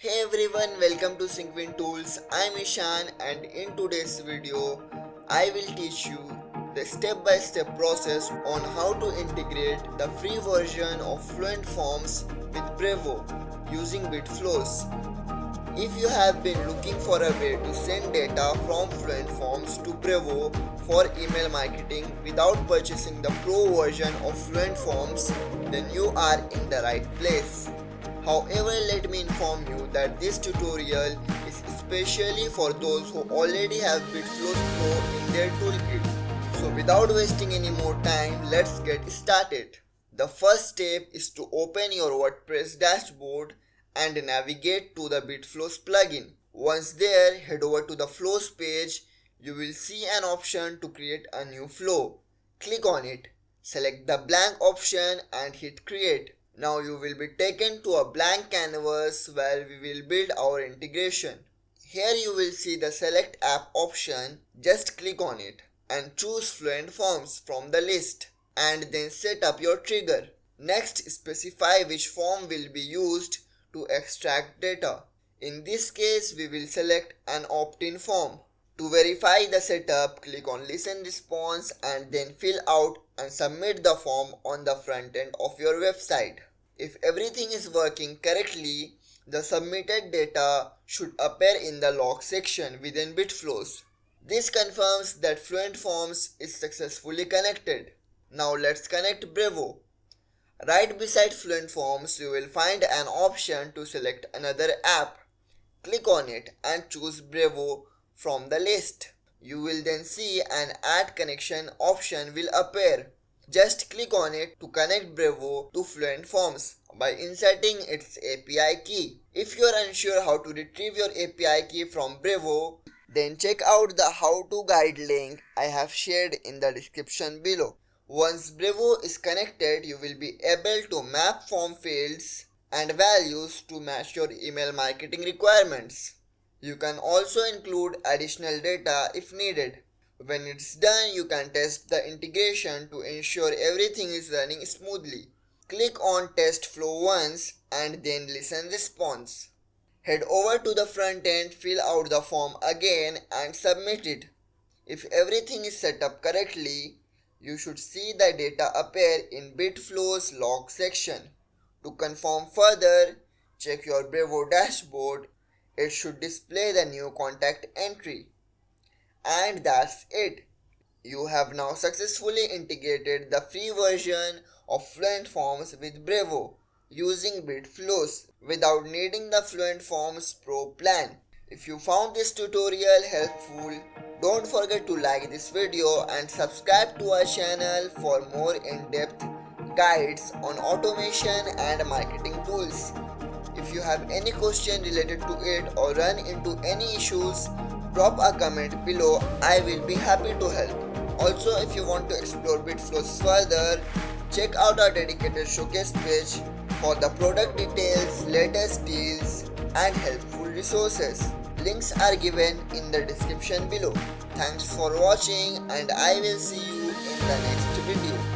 Hey everyone, welcome to SyncWin Tools. I'm Ishan and in today's video, I will teach you the step-by-step process on how to integrate the free version of Fluent Forms with Brevo using Bitflows. If you have been looking for a way to send data from Fluent Forms to Brevo for email marketing without purchasing the pro version of Fluent Forms, then you are in the right place. However, let me inform you that this tutorial is especially for those who already have Bitflows Pro in their toolkit. So without wasting any more time, let's get started. The first step is to open your WordPress dashboard and navigate to the Bitflows plugin. Once there, head over to the flows page. You will see an option to create a new flow. Click on it. Select the blank option and hit create. Now you will be taken to a blank canvas where we will build our integration. Here you will see the select app option. Just click on it and choose Fluent Forms from the list and then set up your trigger. Next, specify which form will be used to extract data. In this case, we will select an opt-in form. To verify the setup, click on Listen Response and then fill out and submit the form on the front end of your website. If everything is working correctly, the submitted data should appear in the log section within Bitflows. This confirms that Fluent Forms is successfully connected. Now let's connect Brevo. Right beside Fluent Forms, you will find an option to select another app. Click on it and choose Brevo from the list. You will then see an Add Connection option will appear. Just click on it to connect Brevo to Fluent Forms by inserting its API key. If you are unsure how to retrieve your API key from Brevo, then check out the how-to guide link I have shared in the description below. Once Brevo is connected, you will be able to map form fields and values to match your email marketing requirements. You can also include additional data if needed. When it's done, you can test the integration to ensure everything is running smoothly. Click on Test Flow once and then Listen Response. Head over to the front end, fill out the form again and submit it. If everything is set up correctly, you should see the data appear in Bitflows log section. To confirm further, check your Brevo dashboard. It should display the new contact entry. And that's it. You have now successfully integrated the free version of Fluent Forms with Brevo using Bitflows without needing the Fluent Forms Pro plan. If you found this tutorial helpful, don't forget to like this video and subscribe to our channel for more in-depth guides on automation and marketing tools. If you have any question related to it or run into any issues, drop a comment below. I will be happy to help. Also, if you want to explore Bitflows further, check out our dedicated showcase page for the product details, latest deals, and helpful resources. Links are given in the description below. Thanks for watching and I will see you in the next video.